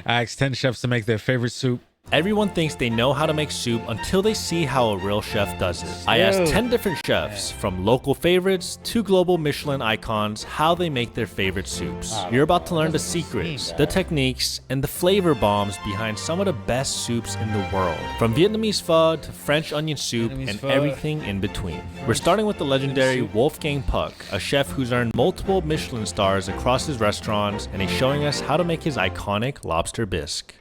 I asked 10 chefs to make their favorite soup. Everyone thinks they know how to make soup until they see how a real chef does it. I asked 10 different chefs, from local favorites to global Michelin icons, how they make their favorite soups. You're about to learn the secrets, the techniques, and the flavor bombs behind some of the best soups in the world. From Vietnamese pho to French onion soup and everything in between. We're starting with the legendary Wolfgang Puck, a chef who's earned multiple Michelin stars across his restaurants, and he's showing us how to make his iconic lobster bisque.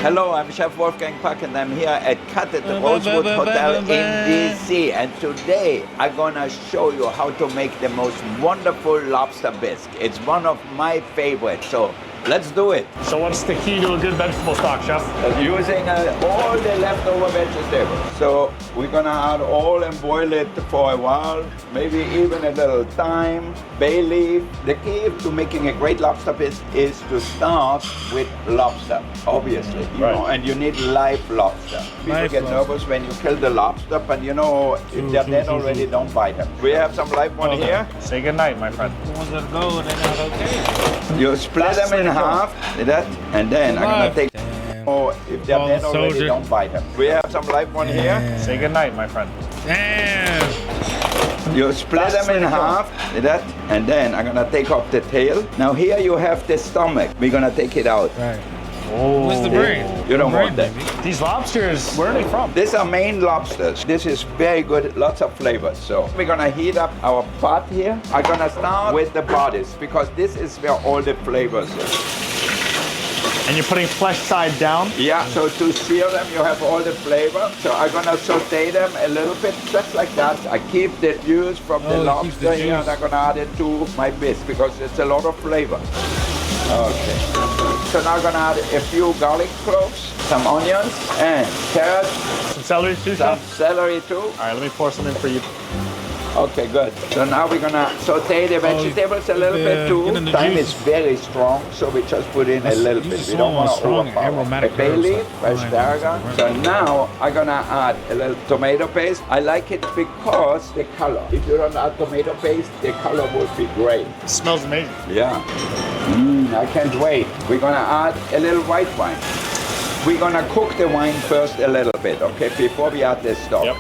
Hello, I'm Chef Wolfgang Puck and I'm here at Cut at the Rosewood Hotel in DC. And today I'm gonna show you how to make the most wonderful lobster bisque. It's one of my favorites, so let's do it. So what's the key to a good vegetable stock, Chef? Using all the leftover vegetables. So we're gonna add all and boil it for a while, maybe even a little thyme, bay leaf. The key to making a great lobster bisque is to start with lobster, obviously. You know, and you need live lobster. People get nervous when you kill the lobster, but you know, if they're dead already, don't buy them. We have some live one here. Say goodnight, my friend. The ones that go, they're not okay. You split them in half, like that, and then I'm gonna take. Oh, if they're dead already, don't buy them. We have some live one here. Say goodnight, my friend. Damn! You split them in half, like that, and then I'm gonna take off the tail. Now here you have the stomach. We're gonna take it out. Right. Oh. Where's the brain? You don't want that. These lobsters, where are they from? These are Maine lobsters. This is very good, lots of flavors. So we're gonna heat up our pot here. I'm gonna start with the bodies because this is where all the flavors are. And you're putting flesh side down? Yeah, so to sear them, you have all the flavor. So I'm gonna saute them a little bit, just like that. I keep the juice from the lobster here, and I'm gonna add it to my bisque because it's a lot of flavor. Okay. So now I'm gonna add a few garlic cloves, some onions, and carrots. Some celery too, Some Chef? celery too. All right, let me pour some in for you. Okay, good. So now we're gonna saute the vegetables a little bit too. Thyme is very strong, so we just put in a little bit. We don't want to overpower. A bay leaf, fresh tarragon. So now I'm gonna add a little tomato paste. I like it because the color. If you don't add tomato paste, the color would be great. It smells amazing. Yeah. I can't wait. We're gonna add a little white wine. We're gonna cook the wine first a little bit, okay, before we add the stock. Yep.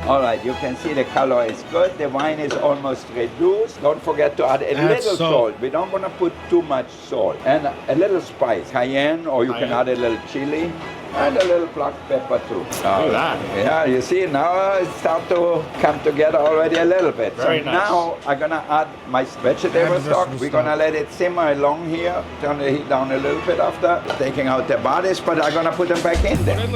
All right, you can see the color is good. The wine is almost reduced. Don't forget to add a little salt. We don't want to put too much salt. And a little spice, cayenne, or you can add a little chili. And a little black pepper too. Look at that. Yeah, you see, now it's starting to come together already a little bit. Very so nice. now I'm gonna add my vegetable stock. We're gonna let it simmer along here. Turn the heat down a little bit after. Taking out the bodies, but I'm gonna put them back in there.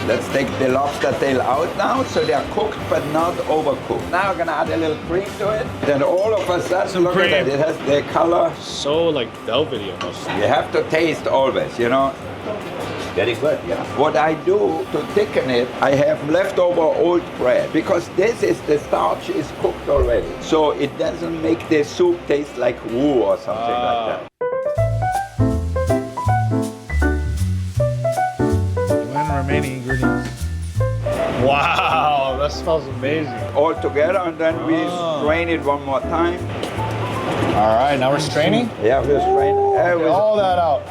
Let's take the lobster tail out now, so they are cooked but not overcooked. Now I'm gonna add a little cream to it. Then all of a sudden, look at that, it has the color. So like velvety almost. You have to taste always, you know. Very good, yeah. What I do to thicken it, I have leftover old bread because the starch is cooked already. So it doesn't make the soup taste like roux or something like that. Remaining ingredients. Wow, that smells amazing. All together, and then we strain it one more time. All right, now we're straining? Yeah, we'll strain everything. All that out.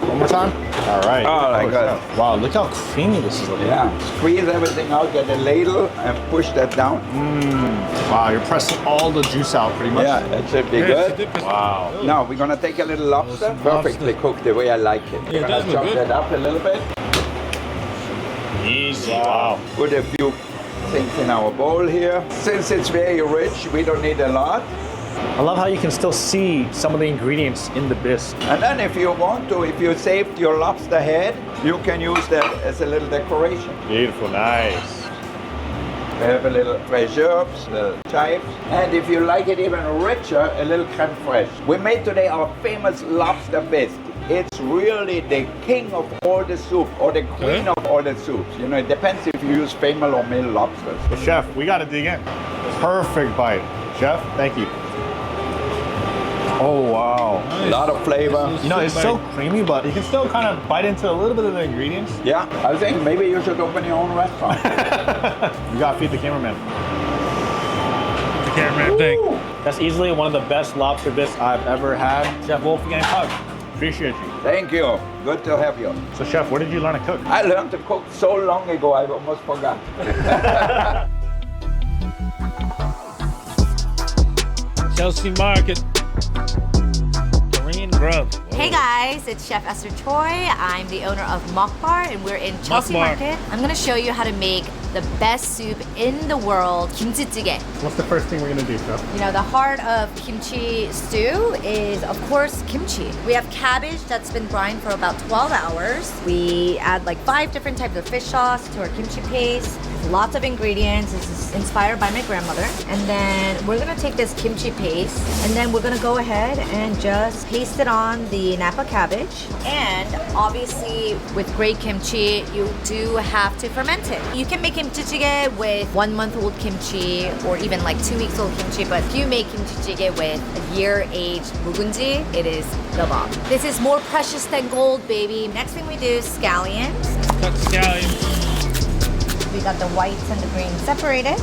One more time? All right. Oh my God. Wow, look how creamy this is looking. Yeah, squeeze everything out, get a ladle, and push that down. Wow, you're pressing all the juice out pretty much. Yeah, that should be good. Wow. Now we're gonna take a little lobster, perfectly cooked the way I like it. We're gonna chop that up a little bit. Easy. Wow. Put a few things in our bowl here. Since it's very rich, we don't need a lot. I love how you can still see some of the ingredients in the bisque. And then if you want to, if you saved your lobster head, you can use that as a little decoration. Beautiful, nice. We have a little fresh herbs, little chives. And if you like it even richer, a little creme fraiche. We made today our famous lobster bisque. It's really the king of all the soup, or the queen of all the soups. You know, it depends if you use Famous or Mill lobsters. Well, Chef, we got to dig in. Perfect bite. Chef, thank you. Oh, wow. Yeah, lot of flavor. You know, it's so creamy, but you can still kind of bite into a little bit of the ingredients. Yeah, I think maybe you should open your own restaurant. You gotta feed the cameraman. The cameraman thing. That's easily one of the best lobster bits I've ever had. Chef Wolfgang Puck, appreciate you. Thank you. Good to have you. So Chef, where did you learn to cook? I learned to cook so long ago, I almost forgot. Chelsea Market. Korean grub. Hey guys, it's Chef Esther Choi. I'm the owner of Mokbar and we're in Chelsea Mokbar. Market. I'm gonna show you how to make the best soup in the world, kimchi jjigae. What's the first thing we're gonna do, Chef? You know, the heart of kimchi stew is, of course, kimchi. We have cabbage that's been brined for about 12 hours. We add like 5 different types of fish sauce to our kimchi paste. Lots of ingredients. This is inspired by my grandmother. And then we're gonna take this kimchi paste and then we're gonna go ahead and just paste it on the Napa cabbage. And obviously with great kimchi, you do have to ferment it. You can make kimchi jjigae with 1 month old kimchi or even like 2 weeks old kimchi, but if you make kimchi jjigae with a year aged 묵은지, it is the bomb. This is more precious than gold, baby. Next thing we do is scallions. Cut scallions. We got the whites and the greens separated.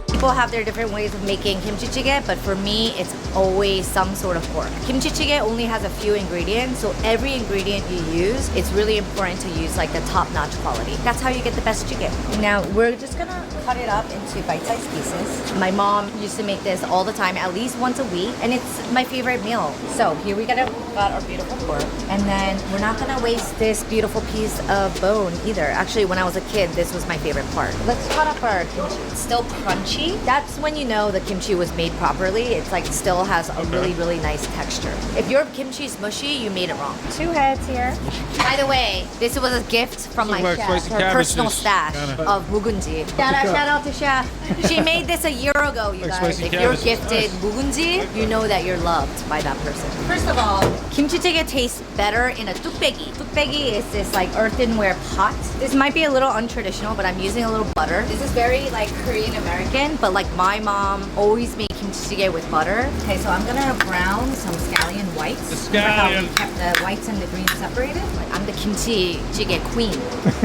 People have their different ways of making kimchi jjigae, but for me, it's always some sort of pork. Kimchi jjigae only has a few ingredients, so every ingredient you use, it's really important to use like the top-notch quality. That's how you get the best jjigae. Now, we're just gonna cut it up into bite-sized pieces. My mom used to make this all the time, at least once a week, and it's my favorite meal. So here we got our beautiful pork, and then we're not gonna waste this beautiful piece of bone either. Actually, when I was a kid, this was my favorite part. Let's cut up our kimchi. It's still crunchy. That's when you know the kimchi was made properly. It's like still has a really, really nice texture. If your kimchi is mushy, you made it wrong. 2 heads here. By the way, this was a gift from my like chef, spicy her personal cabbages, stash kinda. of 묵은지. Shout out to chef. She made this a year ago, you Like guys. spicy If you're cabbages. gifted Nice. 묵은지, you know that you're loved by that person. First of all, kimchi jjigae tastes better in a 뚝배기. 뚝배기 is this like earthenware pot. This might be a little untraditional, but I'm using a little butter. This is very like Korean American, but like my mom always made kimchi jjigae with butter. Okay, so I'm gonna brown some scallion whites. The Remember how we scallion. kept the whites and the greens separated? Like, I'm the kimchi jjigae queen.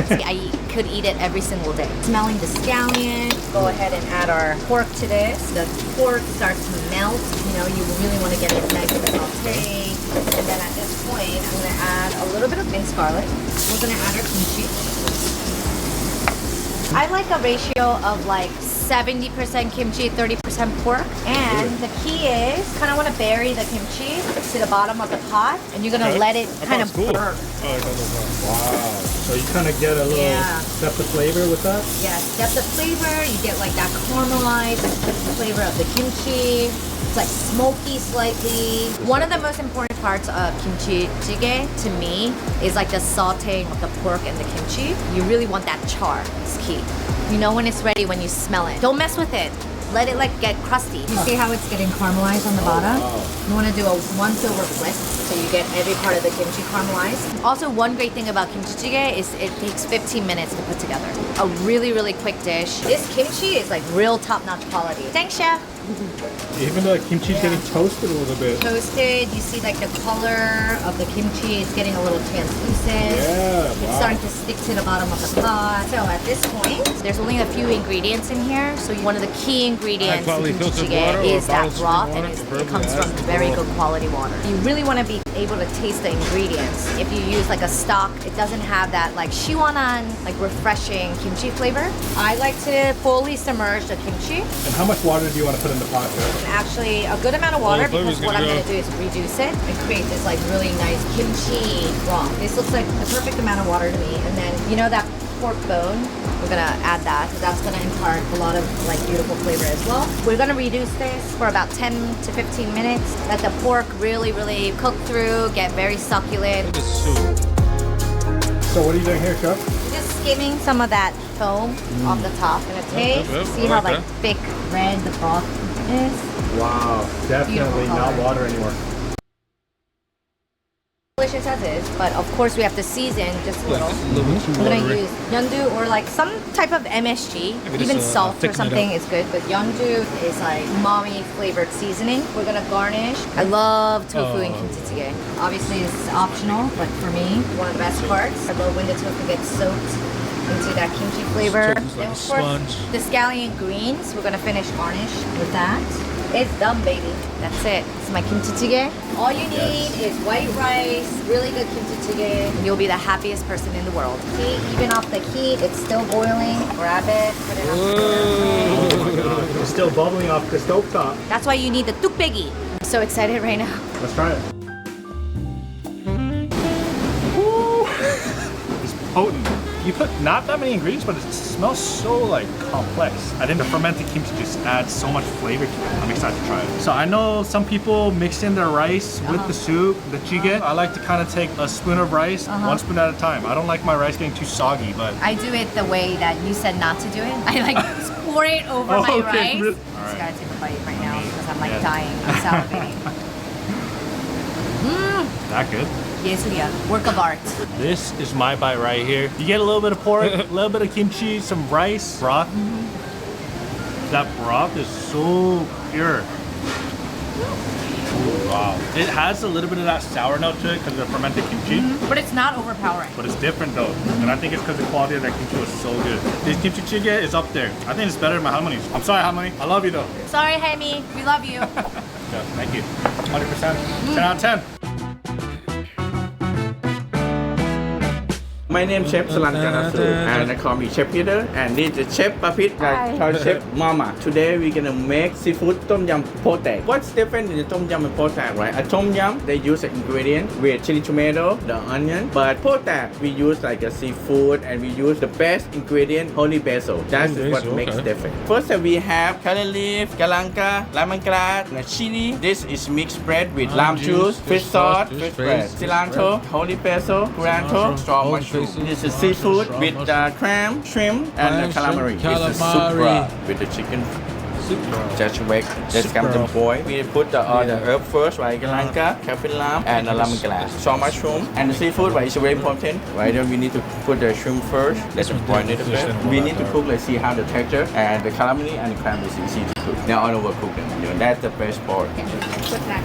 See, I could eat it every single day. Smelling the scallion. Go ahead and add our pork to this. The pork starts to melt. You know, you really want to get it nice and sauteed. And then at this point, I'm gonna add a little bit of minced garlic. We're gonna add our kimchi. I like a ratio of like 70% kimchi, 30% pork. And the key is kind of want to bury the kimchi to the bottom of the pot, and you're gonna Okay. let it That kind of sounds cool. burn. Oh, I thought that was Wow. So you kind of get a little Yeah. depth of flavor with that? Yes, that's the flavor. You get like that caramelized flavor of the kimchi. It's like smoky slightly. One of the most important parts of kimchi jjigae to me is like the sauteing of the pork and the kimchi. You really want that char. It's key. You know when it's ready when you smell it. Don't mess with it. Let it like get crusty. You see how it's getting caramelized on the bottom? You want to do a once over flip so you get every part of the kimchi caramelized. Also, one great thing about kimchi jjigae is it takes 15 minutes to put together. A really, really quick dish. This kimchi is like real top-notch quality. Thanks, chef. Even the kimchi's Yeah. getting toasted a little bit. Toasted, you see like the color of the kimchi is getting a little translucent. Yeah, It's wow. starting to stick to the bottom of the pot. So at this point, there's only a few ingredients in here. So one of the key ingredients High quality in kimchi filtered water jjigae or is that bottled broth, spring and water, it preferably comes from acid very water. good quality water. You really want to be able to taste the ingredients. If you use like a stock, it doesn't have that like 시원한, like refreshing kimchi flavor. I like to fully submerge the kimchi. And how much water do you want to put in the pot, Chef? And actually a good amount of water, the flavor's because what I'm gonna going to do is reduce it and create this like really nice kimchi broth. This looks like the perfect amount of water to me. And then you know that pork bone, we're going to add that. So that's going to impart a lot of like beautiful flavor as well. We're going to reduce this for about 10 to 15 minutes. Let the pork really, really cook through, get very succulent. This soup. So what are you doing here, Chef? Just skimming some of that foam off the top. Gonna taste, yep, see I how like like thick red the broth is. Wow, definitely Beautiful not color. water anymore. delicious as is, but of course we have to season just a little. I'm gonna use yeondu or like some type of MSG, Maybe even just, salt or thicken it something up. is good. But yeondu is like umami flavored seasoning. We're gonna garnish. I love tofu in kimchi jjigae. Obviously this is optional, but for me, one of the best parts. I love when the tofu gets soaked into that kimchi flavor. Tofu's like And a of course, sponge. the scallion greens. We're gonna finish garnish with that. It's done, baby. That's it. It's my kimchi jjigae. All you need is white rice, really good kimchi jjigae, and you'll be the happiest person in the world. See, even off the heat, it's still boiling. Grab it, put it on the stove. It's still bubbling off the stove top. That's why you need the tukbegi. I'm so excited right now. Let's try it. Woo! It's potent. You put not that many ingredients, but it smells so like complex. I think the fermented kimchi just adds so much flavor to it. I'm excited to try it. So I know some people mix in their rice with the soup, the jjigae. I like to kind of take a spoon of rice, one spoon at a time. I don't like my rice getting too soggy, but I do it the way that you said not to do it. I like pour it over my okay, rice. really? Just gotta take a bite right now because I'm like Yeah. dying. I'm salivating. that good. 예술이야. Work of art. This is my bite right here. You get a little bit of pork, a little bit of kimchi, some rice, broth. That broth is so pure. Wow. It has a little bit of that sour note to it because of the fermented kimchi. But it's not overpowering. But it's different though. And I think it's because the quality of that kimchi was so good. This kimchi jjigae is up there. I think it's better than my halmoni's. I'm sorry, halmoni. I love you though. Sorry, Hemi. We love you. Yeah, thank you. 100%. 10 out of 10. My name is Chef Salan Kanasu, and I call me Chef Peter, and this is Chef Papit, Hi. called Chef Mama. Today we're gonna make seafood tom yum potato. What's different in the tom yum and potato, right? A tom yum, they use an ingredient with chili tomato, the onion, but potato, we use like a seafood, and we use the best ingredient, holy basil. That's Holy what basil, makes okay. different. First we have curry leaf, galanka, lemongrass, and chili. This is mixed spread with lime juice, fish sauce, fish bread, cilantro, holy basil, curanto, straw mushroom. This is seafood with clam, shrimp, and calamari. This is soup calamari. broth with the chicken. Just wait, just come to boil. We put all the herb first, right? Galanka, kaffir lime, and lemongrass. Straw mushroom and the seafood, right? It's very important, right? Then we need to put the shrimp first. Let's boil it a bit. We need to cook. Let's see how the texture and the calamari and the clam is easy to cook. Now all overcook them. You know, that's the best part. Put that.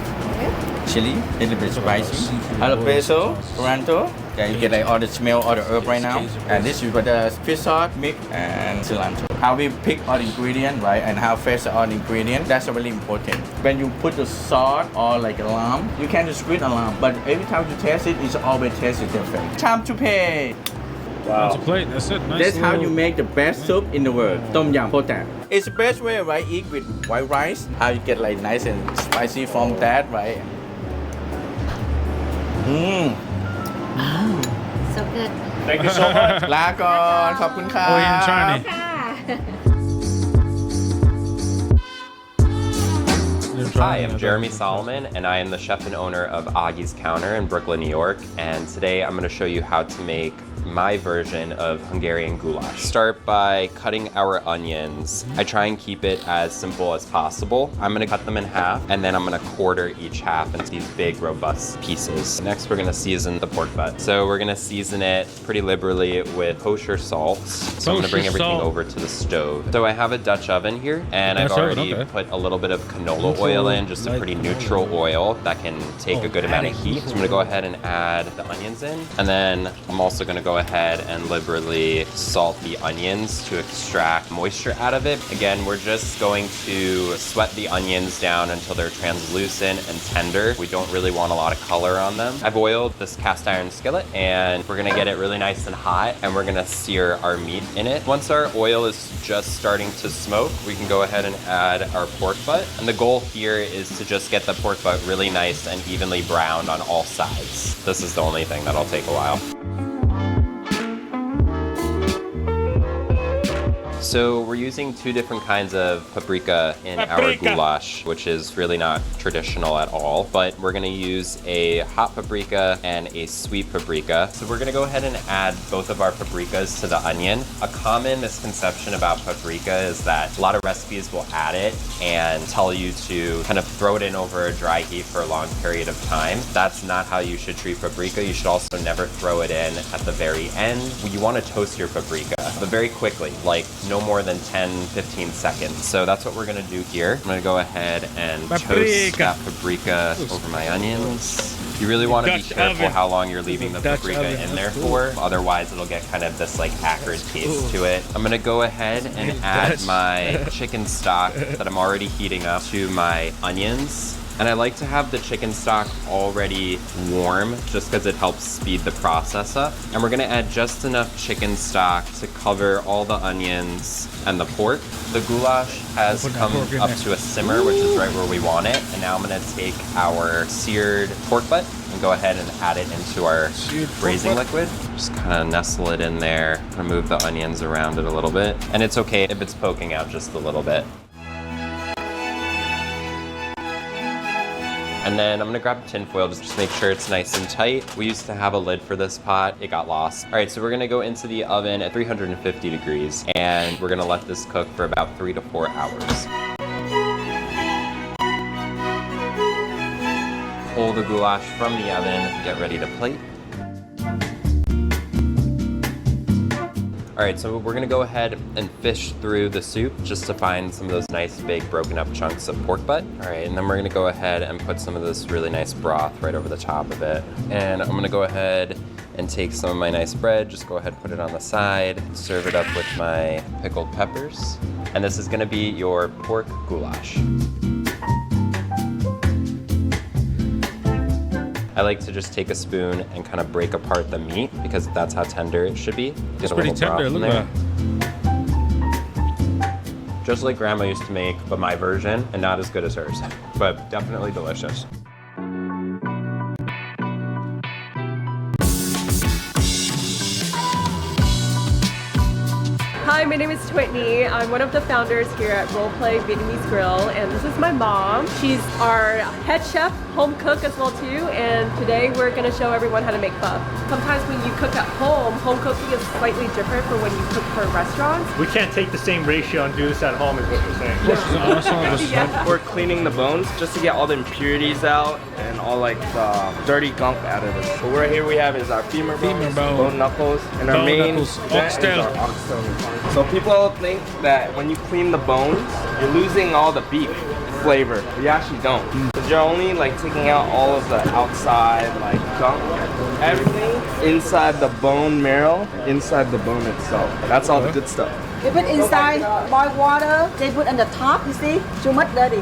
Chili, a little bit spicy. Jalapeno, curanto. Okay, you get like all the smell, all the herb right now. And this is with the fish sauce, mix, and cilantro. How we pick all the ingredient, right? And how fresh all the ingredient. That's really important. When you put the sauce or like a lamb, you can just squeeze a lamb. But every time you taste it, it's always tastes different. Time to pay. That's a plate. That's it. Nice That's how little- you make the best soup in the world. Tom yum potato. It's the best way, right? Eat with white rice. How you get like nice and spicy from that, right? So good. Thank you so much. ลาก่อนขอบคุณครับ Oh, you're in China. Hi, I'm Jeremy Solomon, and I am the chef and owner of Augie's Counter in Brooklyn, New York. And today I'm going to show you how to make my version of Hungarian goulash. Start by cutting our onions. I try and keep it as simple as possible. I'm going to cut them in half, and then I'm going to quarter each half into these big, robust pieces. Next, we're going to season the pork butt. So we're going to season it pretty liberally with kosher salt. So I'm going to bring Kosher everything salt. over to the stove. So I have a Dutch oven here, and I've Dutch oven, already okay. put a little bit of canola oil in, just a pretty neutral oil that can take a good amount of heat. So I'm gonna go ahead and add the onions in, and then I'm also gonna go ahead and liberally salt the onions to extract moisture out of it. Again, we're just going to sweat the onions down until they're translucent and tender. We don't really want a lot of color on them. I've oiled this cast iron skillet, and we're gonna get it really nice and hot, and we're gonna sear our meat in it. Once our oil is just starting to smoke, we can go ahead and add our pork butt. And the goal here is to just get the pork butt really nice and evenly browned on all sides. This is the only thing that'll take a while. So we're using two different kinds of paprika in our goulash, which is really not traditional at all, but we're gonna use a hot paprika and a sweet paprika. So we're gonna go ahead and add both of our paprikas to the onion. A common misconception about paprika is that a lot of recipes will add it and tell you to kind of throw it in over a dry heat for a long period of time. That's not how you should treat paprika. You should also never throw it in at the very end. You wanna toast your paprika, but very quickly, like no more than 10-15 seconds. So that's what we're gonna do here. I'm gonna go ahead and toast that paprika over my onions. You really want to be careful how long you're leaving the paprika in there for. Otherwise, it'll get kind of this like acrid taste to it. I'm gonna go ahead and add my chicken stock that I'm already heating up to my onions. And I like to have the chicken stock already warm just because it helps speed the process up. And we're gonna add just enough chicken stock to cover all the onions and the pork. The goulash has come up to a simmer, which is right where we want it. And now I'm gonna take our seared pork butt and go ahead and add it into our braising liquid. Just kind of nestle it in there, remove the onions around it a little bit. And it's okay if it's poking out just a little bit. And then I'm gonna grab tin foil, just make sure it's nice and tight. We used to have a lid for this pot, it got lost. All right, so we're gonna go into the oven at 350 degrees, and we're gonna let this cook for about 3 to 4 hours. Pull the goulash from the oven, get ready to plate. All right, so we're gonna go ahead and fish through the soup just to find some of those nice big broken up chunks of pork butt. All right, and then we're gonna go ahead and put some of this really nice broth right over the top of it. And I'm gonna go ahead and take some of my nice bread, just go ahead and put it on the side, serve it up with my pickled peppers. And this is gonna be your pork goulash. I like to just take a spoon and kind of break apart the meat because that's how tender it should be. It's pretty tender, look at that. Just like Grandma used to make, but my version, and not as good as hers, but definitely delicious. Hi, my name is Whitney. I'm one of the founders here at Roleplay Vietnamese Grill, and this is my mom. She's our head chef, home cook as well too, and today we're gonna show everyone how to make pho. Sometimes when you cook at home cooking is slightly different from when you cook for restaurants. We can't take the same ratio and do this at home is what you're saying. Yeah. We're cleaning the bones just to get all the impurities out and all like the dirty gunk out of it. So right here we have is our femur bones, bone knuckles, and our main oxtail. So people think that when you clean the bones, you're losing all the beef flavor. But you actually don't. Because you're only like taking out all of the outside like gunk, everything inside the bone marrow, inside the bone itself. That's all the good stuff. You put inside boiled water, they put on the top, you see, too much dirty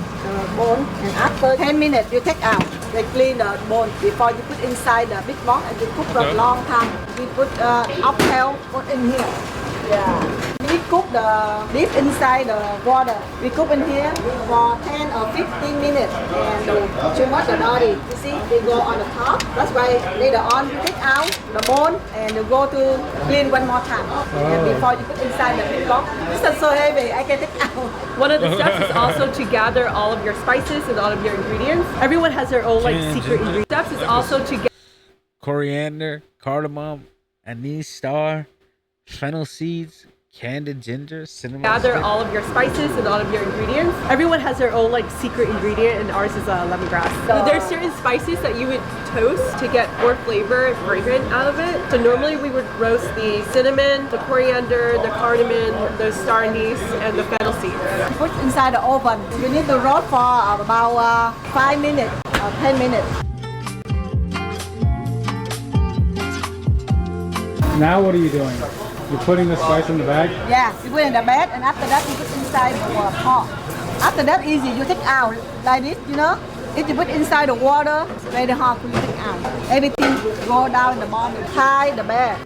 bone, and after 10 minutes you take out. They clean the bone before you put inside the big box and you cook for a long time. We put oxtail put in here. Yeah. We cook the beef inside the water. We cook in here for 10 or 15 minutes and too much dirty. You see, they go on the top. That's why later on you take out the bone and you go to clean one more time. And before you put inside the big box. This is so heavy, I can take out. One of the steps is also to gather all of your spices and all of your ingredients. Everyone has their own like secret ingredient. Steps is also to get coriander, cardamom, anise star, fennel seeds, candied ginger, cinnamon. Gather all of your spices and all of your ingredients. Everyone has their own like secret ingredient, and ours is lemongrass. So there's certain spices that you would toast to get more flavor and fragrance out of it. So normally we would roast the cinnamon, the coriander, the cardamom, the star anise, and the fennel seeds. Put inside the oven. We need to roast for about 5 minutes or 10 minutes. Now what are you doing? You're putting the spice in the bag? Yeah, you put in the bag and after that you put inside the pot. After that easy, you take out like this, you know. If you put inside the water, it's very hard for you to take out. Everything go down in the bottom. Tie the bag.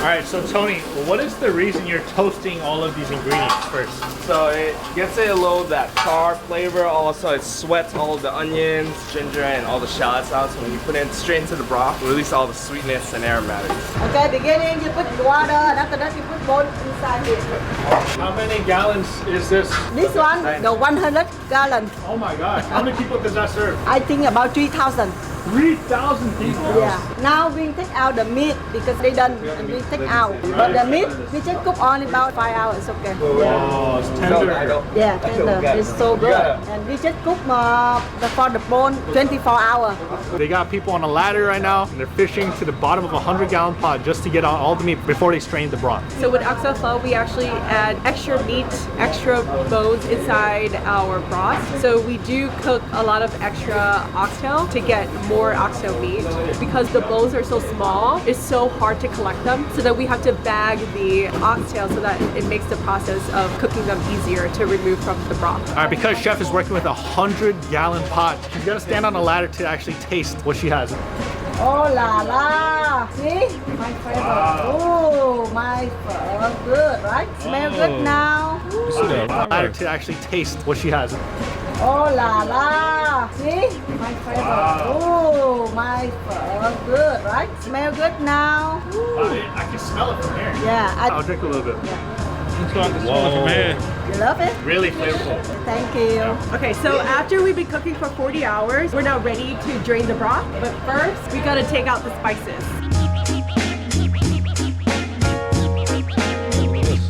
All right, so Tony, what is the reason you're toasting all of these ingredients first? So it gets it a little that char flavor. Also, it sweats all of the onions, ginger, and all the shallots out. So when you put it straight into the broth, release all the sweetness and aromatics. Okay, beginning you put water, and after that you put bone inside here. How many gallons is this? This one, the 100 gallon. Oh my gosh, how many people does that serve? I think about 3,000. 3,000 people? Yeah. Now we take out the meat because they done and we take out. But the meat we just cook only about 5 hours. Okay. Oh, it's tender. Yeah, tender. It's so good. And we just cook for the bone 24 hours. They got people on a ladder right now, and they're fishing to the bottom of a 100-gallon pot just to get out all the meat before they strain the broth. So with oxtail pho, we actually add extra meat, extra bones inside our broth. So we do cook a lot of extra oxtail to get more oxtail meat. Because the bones are so small, it's so hard to collect them. So that we have to bag the oxtail so that it makes the process of cooking them easier to remove from the broth. All right, because Chef is working with a 100-gallon pot, she's got to stand on a ladder to actually taste what she has. Oh la la! See? My favorite. Oh, my favorite. Good, right? Smell good now. Ladder to actually taste what she has. Oh la la! See? My favorite. Oh, my favorite. Good, right? Smell good now. I can smell it from here. Yeah. I'll drink a little bit. Whoa. You love it? Really flavorful. Thank you. Okay, so after we've been cooking for 40 hours, we're now ready to drain the broth. But first, we gotta take out the spices.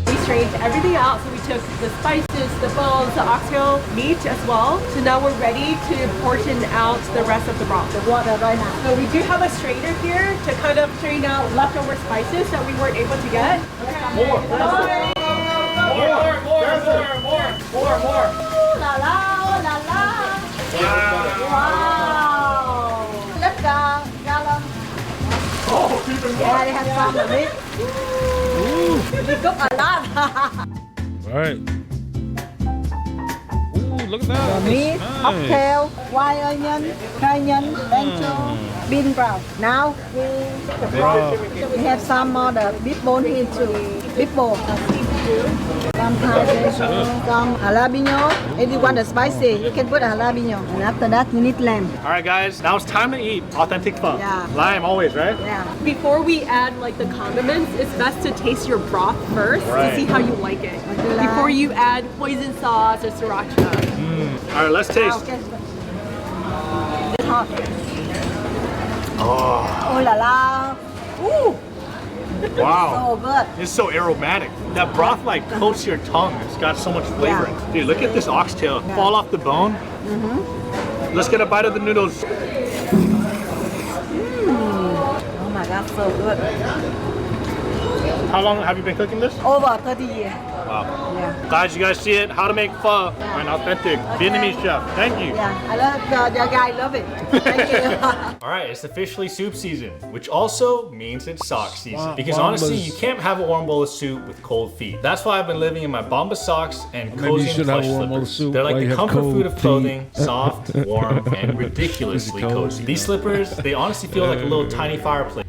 We strained everything out, so we took the spices, the bones, the oxtail meat as well. So now we're ready to portion out the rest of the broth. The water right now. So we do have a strainer here to kind of strain out leftover spices that we weren't able to get. More. More. Oh la la! Oh la la! Wow! Let's go, gallon. Oh, even more. Yeah, they have some of it. We cook a lot. All right. Ooh, look at that. The meat, Nice. oxtail, white onion, cayenne, lentil, bean brown. Now we have some more the beef bone here too. Beef bone. Some Thai, some jalapeno. If you want the spicy, you can put a jalapeno. And after that, you need lamb. All right, guys, now it's time to eat authentic pho. Yeah. Lime always, right? Yeah. Before we add like the condiments, it's best to taste your broth first Right. to see how you like it. do you like? Before you add hoisin sauce or sriracha. All right, let's taste. Okay. It's hot. Oh, Oh la la. Ooh, wow. so good. It's so aromatic. That broth like coats your tongue. It's got so much flavor in it. Dude, look at this oxtail fall off the bone. Let's get a bite of the noodles. Oh my God, so good. How long have you been cooking this? Over 30 years. Wow. Yeah. Guys, you guys see it? How to make pho by an authentic Vietnamese chef. Thank you. Yeah, I love the guy. Love it. Thank you. All right, it's officially soup season, which also means it's sock season. Wow, Because Bombas. honestly, you can't have a warm bowl of soup with cold feet. That's why I've been living in my Bombas socks and Maybe you cozy and should have plush a warm bowl of slippers. soup They're like while you the have comfort cold food of feet. clothing, soft, warm, and ridiculously Cold. cozy. These slippers, they honestly feel like a little tiny fireplace.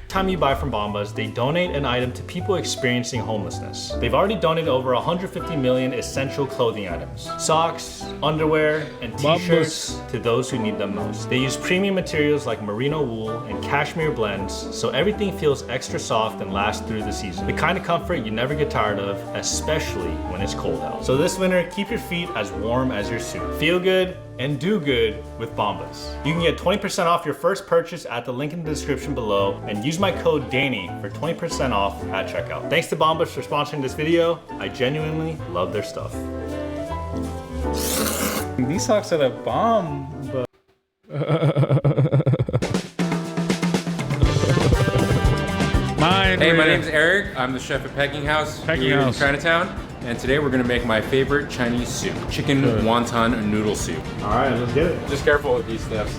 Time you buy from Bombas, they donate an item to people experiencing homelessness. They've already donated over 150 million essential clothing items. Socks, underwear, and t-shirts to those who need them most. They use premium materials like merino wool and cashmere blends, so everything feels extra soft and lasts through the season. The kind of comfort you never get tired of, especially when it's cold out. So this winter, keep your feet as warm as your suit. Feel good and do good with Bombas. You can get 20% off your first purchase at the link in the description below and use my code Danny for 20% off at checkout. Thanks to Bombas for sponsoring this video. I genuinely love their stuff. These socks are the bomb. But... Hey, my name's Eric. I'm the chef at Peking House here in Chinatown. And today we're gonna make my favorite Chinese soup, chicken wonton noodle soup. All right, let's get it. Just careful with these steps.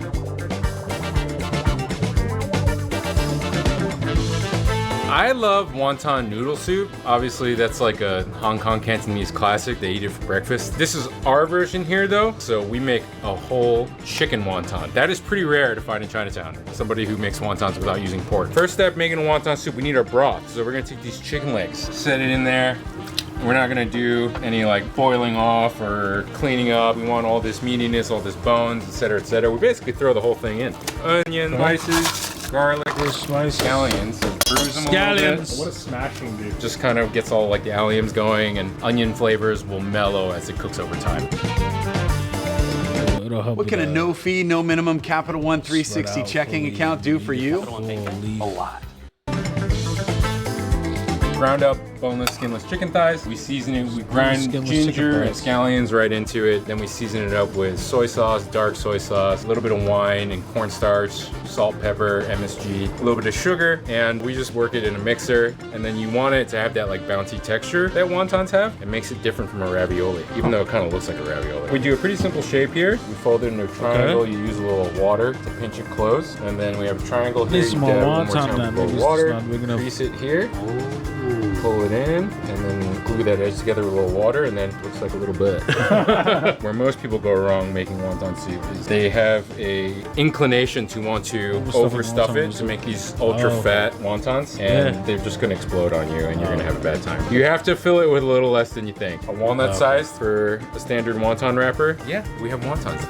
I love wonton noodle soup. Obviously, that's like a Hong Kong Cantonese classic. They eat it for breakfast. This is our version here, though. So we make a whole chicken wonton. That is pretty rare to find in Chinatown. Somebody who makes wontons without using pork. First step, making a wonton soup, we need our broth. So we're gonna take these chicken legs, set it in there. We're not gonna do any like boiling off or cleaning up. We want all this meatiness, all this bones, etc., etc. We basically throw the whole thing in. Onion, spices, garlic, scallions. Bruise them a little bit. What a smashing, dude. Just kind of gets all like the alliums going, and onion flavors will mellow as it cooks over time. What can a no-fee, no minimum Capital One 360 checking account do for you? A lot. Ground up boneless, skinless chicken thighs. We season it, we grind ginger and scallions right into it. Then we season it up with soy sauce, dark soy sauce, a little bit of wine and cornstarch, salt, pepper, MSG, a little bit of sugar, and we just work it in a mixer. And then you want it to have that like bouncy texture that wontons have. It makes it different from a ravioli, even though it kind of looks like a ravioli. We do a pretty simple shape here. We fold it into a triangle. You use a little water to pinch it close. And then we have a triangle here. You dab one more time with water, crease it here. Pull it in, and then glue that edge together with a little water, and then it looks like a little bit. Where most people go wrong making wonton soup is they have a inclination to want to overstuff it to make these ultra fat wontons, and they're just gonna explode on you, and you're gonna have a bad time. You have to fill it with a little less than you think. A walnut size for a standard wonton wrapper. Yeah, we have wontons.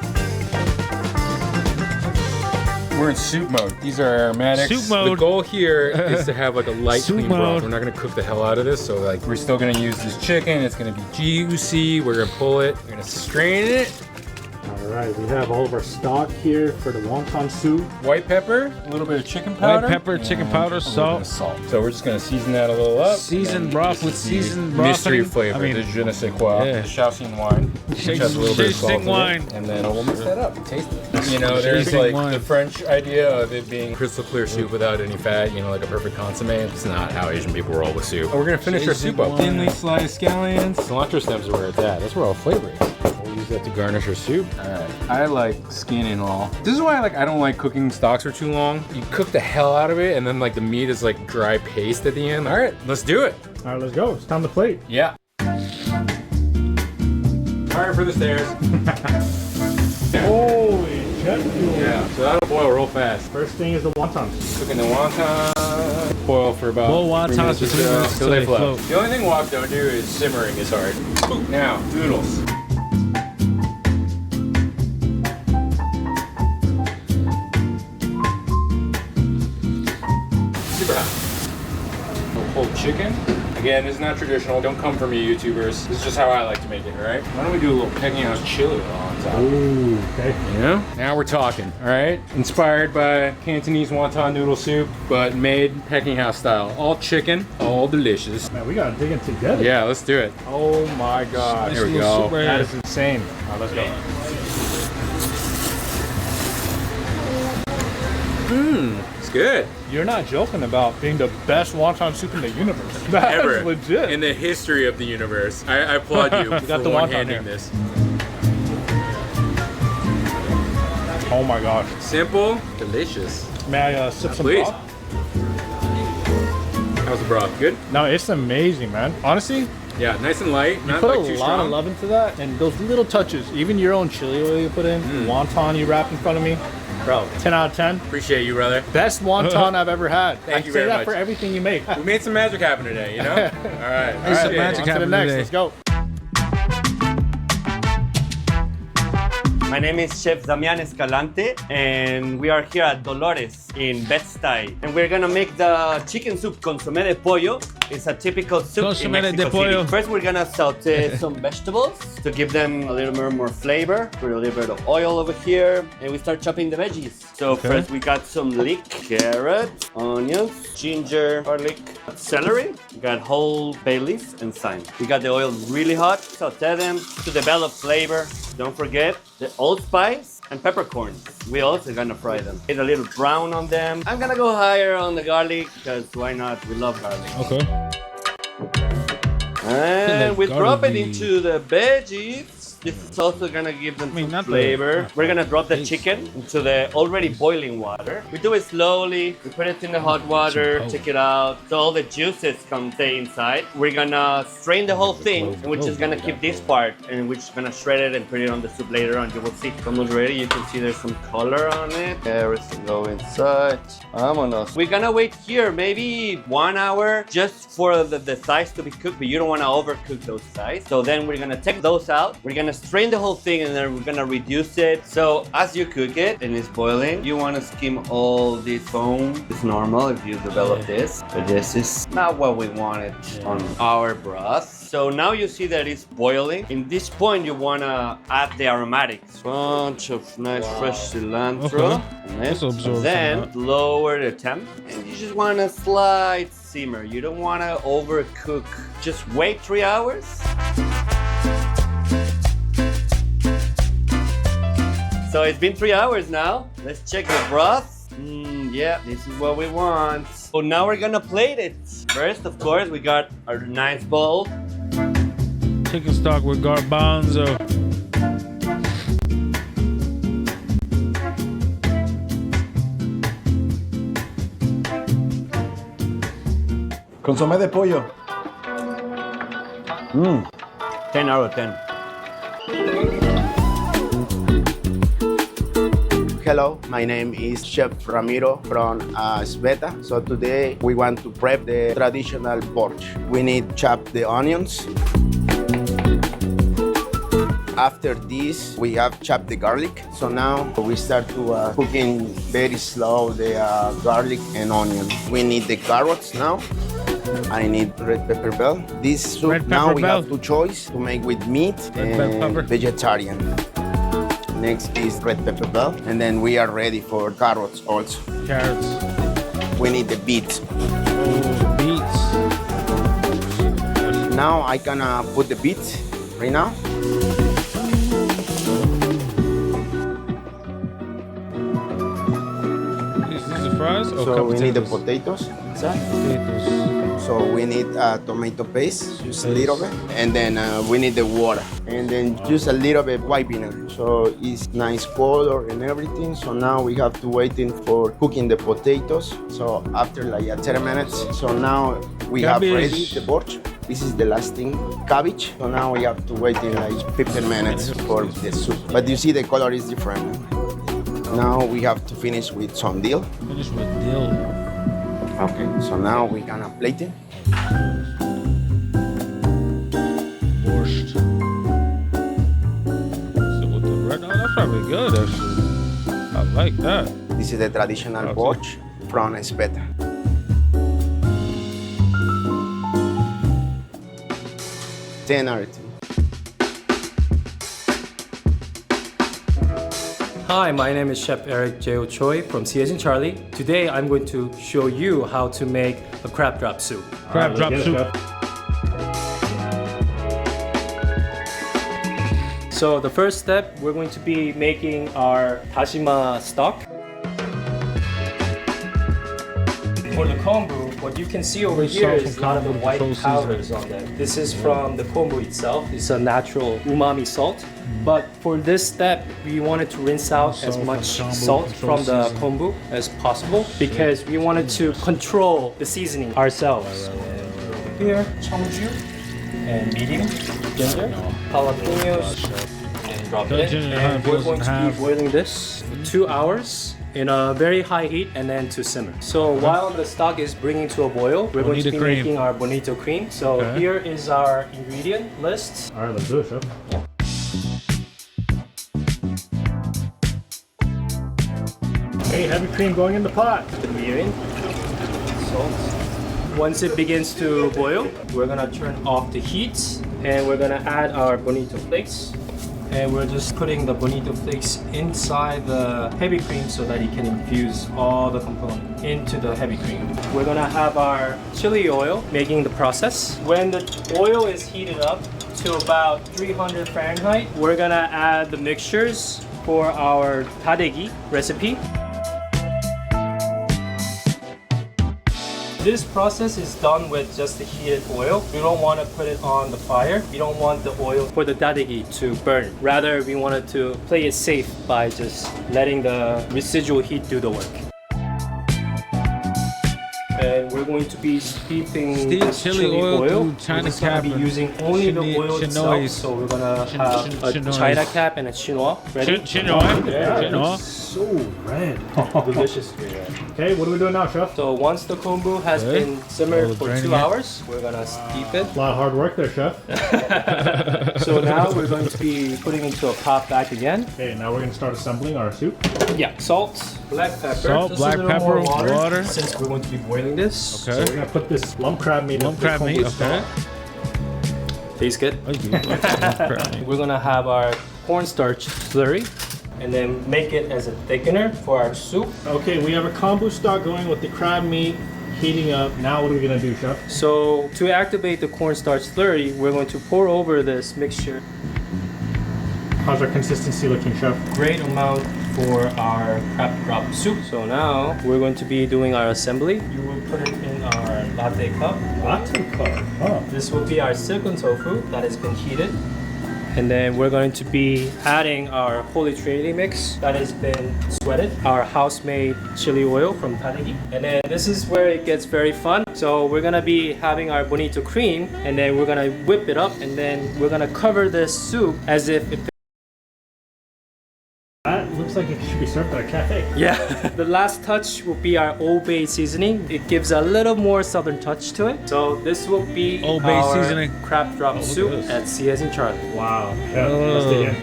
We're in soup mode. These are aromatics. Soup mode. The goal here is to have like a light, clean broth. We're not gonna cook the hell out of this, so like we're still gonna use this chicken. It's gonna be juicy. We're gonna pull it. We're gonna strain it. All right, we have all of our stock here for the wonton soup. White pepper, a little bit of chicken powder. White pepper, chicken powder, salt. So we're just gonna season that a little up. Seasoned broth with seasoned broth. Mystery flavor, the je ne sais quoi. The Shaoxing wine, which has a little bit of salt in it. And then we'll mix that up and taste it. You know, there's like the French idea of it being crystal clear soup without any fat, you know, like a perfect consomme. It's not how Asian people roll with soup. We're gonna finish our soup up. Thinly sliced scallions. Cilantro stems are where it's at. That's where all flavor is. We'll use that to garnish our soup. Alright. I like skin and all. This is why I don't like cooking stocks for too long. You cook the hell out of it, and then like the meat is like dry paste at the end. Alright, let's do it. All right, let's go. It's time to plate. Yeah. Alright, for the stairs. Holy jet fuel. Yeah, so that'll boil real fast. First thing is the wontons. Cooking the wonton. Boil for about 3 minutes or so until they float. The only thing wok don't do is simmering is hard. Now, noodles. Super hot. Pulled chicken. Again, this is not traditional. Don't come for me, YouTubers. This is just how I like to make it, all right? Why don't we do a little Peking house chili on top? Ooh, okay. You know? Now we're talking, all right? Inspired by Cantonese wonton noodle soup, but made Peking house style. All chicken, all delicious. Man, we gotta dig it together. Yeah, let's do it. Oh my God. Here we go. That is insane. All right, let's go. It's good. You're not joking about being the best wonton soup in the universe. That's Ever. legit. In the history of the universe. I applaud you for got the wonton one-handing here. this. Oh my gosh. Simple, delicious. May I sip some Please. broth? How's the broth? Good? No, it's amazing, man. Honestly, Yeah, nice and light. you Not put like too a lot strong. of love into that, and those little touches, even your own chili oil you put in, wonton you wrap in front of me. Bro, 10 out of 10. Appreciate you, brother. Best wonton I've ever had. Thank you say very that much. for everything you make. We made some magic happen today, you know? All right. Hey, some magic On to the happened next. today. Let's go. My name is Chef Damian Escalante, and we are here at Dolores in Bed-Stuy. And we're gonna make the chicken soup consomé de pollo. It's a typical soup in Consomé de Mexico pollo. City. First, we're gonna saute some vegetables to give them a little bit more flavor. Put a little bit of oil over here, and we start chopping the veggies. So first, we got some leek, carrot, onions, ginger, garlic, celery. We got whole bay leaf and thyme. We got the oil really hot. Saute them to develop flavor. Don't forget the allspice and peppercorns. We also gonna fry them. Get a little brown on them. I'm gonna go higher on the garlic because why not? We love garlic. Okay. And we drop it garlic. into the veggies. This is also gonna give them some flavor. We're gonna drop the chicken into the already boiling water. We do it slowly. We put it in the hot water, take it out, so all the juices can stay inside. We're gonna strain the whole thing, and we're just gonna keep this part, and we're just gonna shred it and put it on the soup later on. You will see. It's almost ready. You can see there's some color on it. Everything go inside. Vámonos. We're gonna wait here maybe 1 hour just for the thighs to be cooked, but you don't wanna overcook those thighs. So then we're gonna take those out. We're gonna strain the whole thing, and then we're gonna reduce it. So as you cook it and it's boiling, you wanna skim all this foam. It's normal if you develop this, but this is not what we wanted on our broth. So now you see that it's boiling. In this point, you wanna add the aromatics. Bunch of nice fresh cilantro. And then lower the temp, and you just wanna slight simmer. You don't wanna overcook. Just wait 3 hours. So it's been 3 hours now. Let's check the broth. Yeah, this is what we want. So now we're gonna plate it. First, of course, we got our nice bowl. Chicken stock with garbanzo. Consomé de pollo. 10 out of 10. Hello, my name is Chef Ramiro from Sveta. So today we want to prep the traditional porch. We need chop the onions. After this, we have chopped the garlic. So now we start to cooking very slow the garlic and onion. We need the carrots now. I need red pepper bell. This soup now we have two choices to make with meat and vegetarian. Next is red pepper bell, and then we are ready for carrots also. Carrots. We need the beets. Oh, beets. Now I gonna put the beets right now. These are fries? Oh, so we need the potatoes. Potatoes. So we need tomato paste, just a little bit, and then we need the water, and then just a little bit white vinegar. So it's nice color and everything. So now we have to waiting for cooking the potatoes. So after like 10 minutes, so now we have ready the porch. This is the last thing, cabbage. So now we have to wait in like 15 minutes for the soup. But you see the color is different. Now we have to finish with some dill. Finish with dill. Okay, so now we're gonna plate it. Borscht. So with the red, oh, that's probably good actually. I like that. This is the traditional porch from Sveta. Ten out of 10. Hi, my name is Chef Eric J. Choi from C as in Charlie. Today I'm going to show you how to make a crab drop soup. Crab drop soup. So the first step, we're going to be making our Dashima stock. For the kombu, what you can see over here is a lot of the white powders on there. This is from the kombu itself. It's a natural umami salt. But for this step, we wanted to rinse out as much salt from the kombu as possible because we wanted to control the seasoning ourselves. Here, cheongju and medium ginger, jalapenos, and drop it in. And we're going to be boiling this for 2 hours in a very high heat and then to simmer. So while the stock is bringing to a boil, we're going to be making our bonito cream. So here is our ingredient list. All right, let's do it, Chef. Yeah. Hey, heavy cream going in the pot. The mirin, salt. Once it begins to boil, we're gonna turn off the heat and we're gonna add our bonito flakes. And we're just putting the bonito flakes inside the heavy cream so that it can infuse all the components into the heavy cream. We're gonna have our chili oil making the process. When the oil is heated up to about 300 Fahrenheit, we're gonna add the mixtures for our tadegi recipe. This process is done with just the heated oil. We don't want to put it on the fire. We don't want the oil for the dadegi to burn. Rather, we wanted to play it safe by just letting the residual heat do the work. And we're going to be steeping this chili oil. We're just going to be using only the oil itself. So we're going to have a China cap and a chinois. Ready? Chinois? Yeah, Chinois. it's so red. Delicious. Okay, what are we doing now, Chef? So once the kombu has been simmered for 2 hours, we're going to steep it. A lot of hard work there, Chef. So now we're going to be putting into a pot back again. Okay, now we're going to start assembling our soup. Yeah, salt, black pepper. Salt, just black a little pepper, more water. Since we're going to be boiling this. Okay. So we're going to put this lump crab meat in the kombu stock. Tastes good. We're going to have our cornstarch slurry and then make it as a thickener for our soup. Okay, we have a kombu stock going with the crab meat heating up. Now what are we going to do, Chef? So to activate the cornstarch slurry, we're going to pour over this mixture. How's our consistency looking, Chef? Great amount for our crab drop soup. So now we're going to be doing our assembly. You will put it in our latte cup. Latte cup? Oh. This will be our silicone tofu that has been heated. And then we're going to be adding our Holy Trinity mix that has been sweated, our house-made chili oil from Tadegi. And then this is where it gets very fun. So we're gonna be having our bonito cream, and then we're gonna whip it up, and then we're gonna cover this soup as if it. That looks like it should be served at a cafe. Yeah. The last touch will be our Old Bay seasoning. It gives a little more southern touch to it. So this will be Old Bay our seasoning. crab drop soup at C as in Charlie. Wow. Yeah, let's dig in.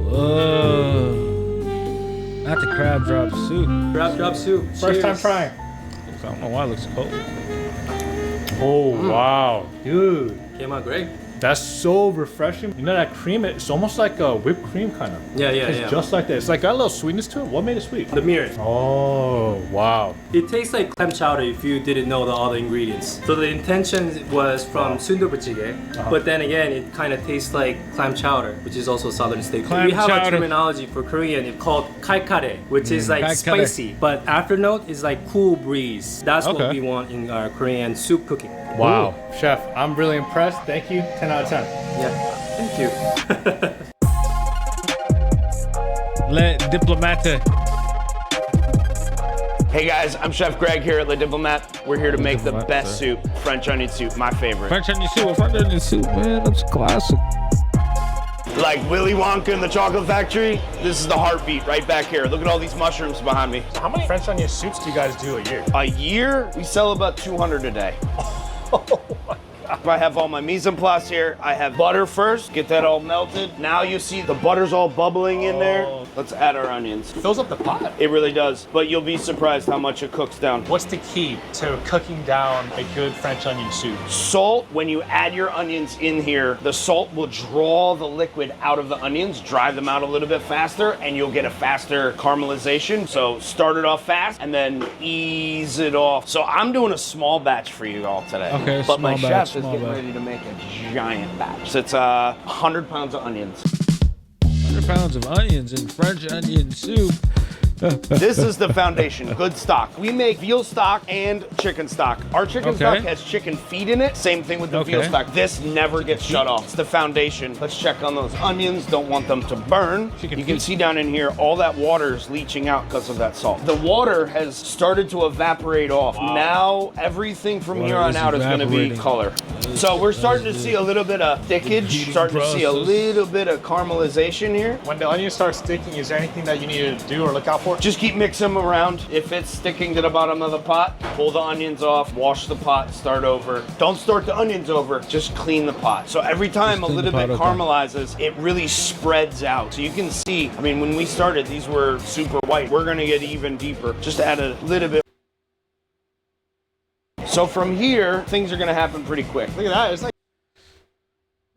Whoa. Not the crab drop soup. Crab drop soup. First time trying. I don't know why it looks cold. Oh, wow. Dude. Came out great. That's so refreshing. You know that cream, it's almost like a whipped cream kind of. Yeah, yeah, It's yeah. just like that. It's like got a little sweetness to it. What made it sweet? The mirror. Oh, wow. It tastes like clam chowder if you didn't know the other ingredients. So the intention was from sundubuchige, but then again, it kind of tastes like clam chowder, which is also southern staple. Clam We have chowder. a terminology for Korean. It's called kalkare, which is like kalkare. spicy, but afternote is like cool breeze. That's what Okay. we want in our Korean soup cooking. Wow. Chef, I'm really impressed. Thank you. 10 out of 10. Yeah, thank you. Le Diplomate. Hey guys, I'm Chef Greg here at Le Diplomat. We're here to make the best soup, French onion soup, my favorite. French onion soup, French onion soup, man, that's classic. Like Willy Wonka in the Chocolate Factory, this is the heartbeat right back here. Look at all these mushrooms behind me. How many French onion soups do you guys do a year? A year, we sell about 200 a day. I have all my mise en place here. I have butter first, get that all melted. Now you see the butter's all bubbling in there. Let's add our onions. It fills up the pot. It really does, but you'll be surprised how much it cooks down. What's the key to cooking down a good French onion soup? Salt, when you add your onions in here, the salt will draw the liquid out of the onions, dry them out a little bit faster, and you'll get a faster caramelization. So start it off fast and then ease it off. So I'm doing a small batch for you all today. Okay, but my small batch, chef is small getting batch. ready to make a giant batch. So it's 100 pounds of onions. 100 pounds of onions in French onion soup. This is the foundation, good stock. We make veal stock and chicken stock. Our chicken stock has chicken feet in it. Same thing with the veal stock. This never gets shut off. It's the foundation. Let's check on those onions. Don't want them to burn. You can see down in here, all that water is leaching out because of that salt. The water has started to evaporate off. Now, everything from here on out is going to be color. So we're starting to see a little bit of thickage, starting to see a little bit of caramelization here. When the onion starts sticking, is there anything that you need to do or look out for? Just keep mixing them around. If it's sticking to the bottom of the pot, pull the onions off, wash the pot, start over. Don't start the onions over, just clean the pot. So every time a little bit caramelizes, it really spreads out. So you can see, I mean, when we started, these were super white. We're gonna get even deeper. Just add a little bit. So from here, things are gonna happen pretty quick. Look at that, it's like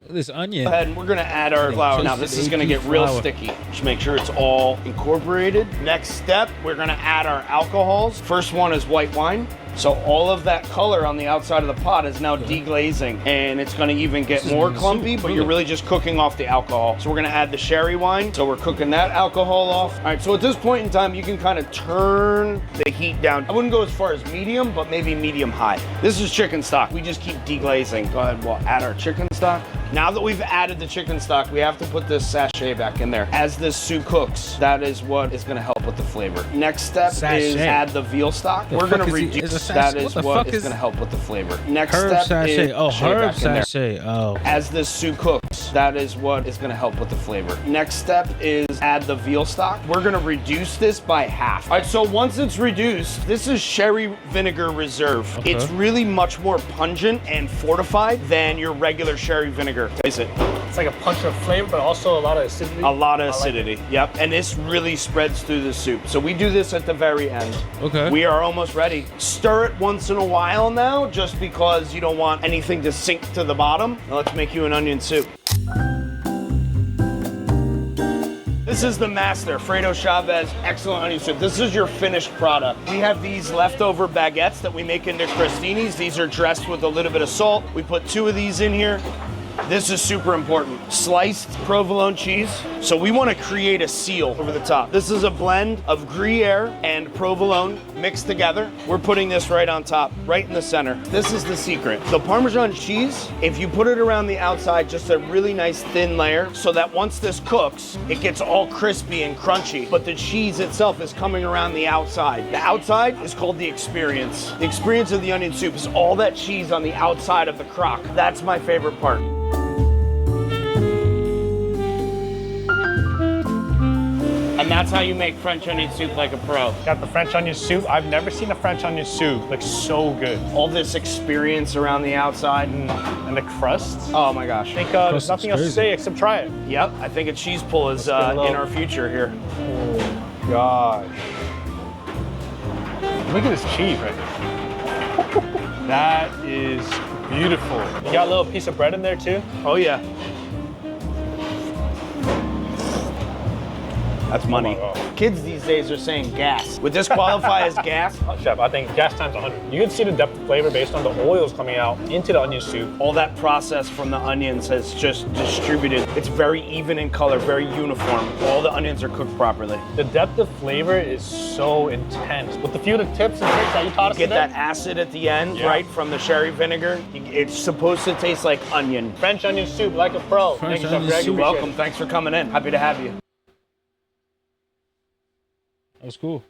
This onion. Go ahead, and we're gonna add our flour. Now this is gonna get real sticky. Just make sure it's all incorporated. Next step, we're gonna add our alcohols. First one is white wine. So all of that color on the outside of the pot is now deglazing, and it's gonna even get more clumpy, but you're really just cooking off the alcohol. So we're gonna add the sherry wine. So we're cooking that alcohol off. All right, so at this point in time, you can kind of turn the heat down. I wouldn't go as far as medium, but maybe medium high. This is chicken stock. We just keep deglazing. Go ahead, we'll add our chicken stock. Now that we've added the chicken stock, we have to put this sachet back in there. As this soup cooks, that is what is gonna help with the flavor. Next step is add the veal stock. We're gonna reduce, that is what is gonna help with the flavor. Next step is herb sachet. Oh. As this soup cooks, that is what is gonna help with the flavor. Next step is add the veal stock. We're gonna reduce this by half. All right, so once it's reduced, this is sherry vinegar reserve. Okay. It's really much more pungent and fortified than your regular sherry vinegar. Taste it. It's like a punch of flavor, but also a lot of acidity. A lot of acidity, yep. And this really spreads through the soup. So we do this at the very end. Okay. We are almost ready. Stir it once in a while now, just because you don't want anything to sink to the bottom. Now let's make you an onion soup. This is the master, Fredo Chavez Excellent Onion Soup. This is your finished product. We have these leftover baguettes that we make into crostinis. These are dressed with a little bit of salt. We put 2 of these in here. This is super important. Sliced provolone cheese. So we want to create a seal over the top. This is a blend of Gruyere and provolone mixed together. We're putting this right on top, right in the center. This is the secret. The Parmesan cheese, if you put it around the outside, just a really nice thin layer, so that once this cooks, it gets all crispy and crunchy, but the cheese itself is coming around the outside. The outside is called the experience. The experience of the onion soup is all that cheese on the outside of the crock. That's my favorite part. And that's how you make French onion soup like a pro. Got the French onion soup. I've never seen a French onion soup look so good. All this experience around the outside. And the crust. Oh my gosh. I think there's nothing else to say except try it. Yep, I think a cheese pull is in our future here. Oh gosh. Look at this cheese right there. That is beautiful. You got a little piece of bread in there too? Oh yeah. That's money. Kids these days are saying gas. Would this qualify as gas? Chef, I think gas times 100. You can see the depth of flavor based on the oils coming out into the onion soup. All that process from the onions has just distributed. It's very even in color, very uniform. All the onions are cooked properly. The depth of flavor is so intense. With a few of the tips and tricks that you taught us You get today. that acid at the end, right, from the sherry vinegar. It's supposed to taste like onion. French onion soup like a pro. Thank you, Chef Greg. You're welcome. Thanks for coming in. Happy to have you. That was cool.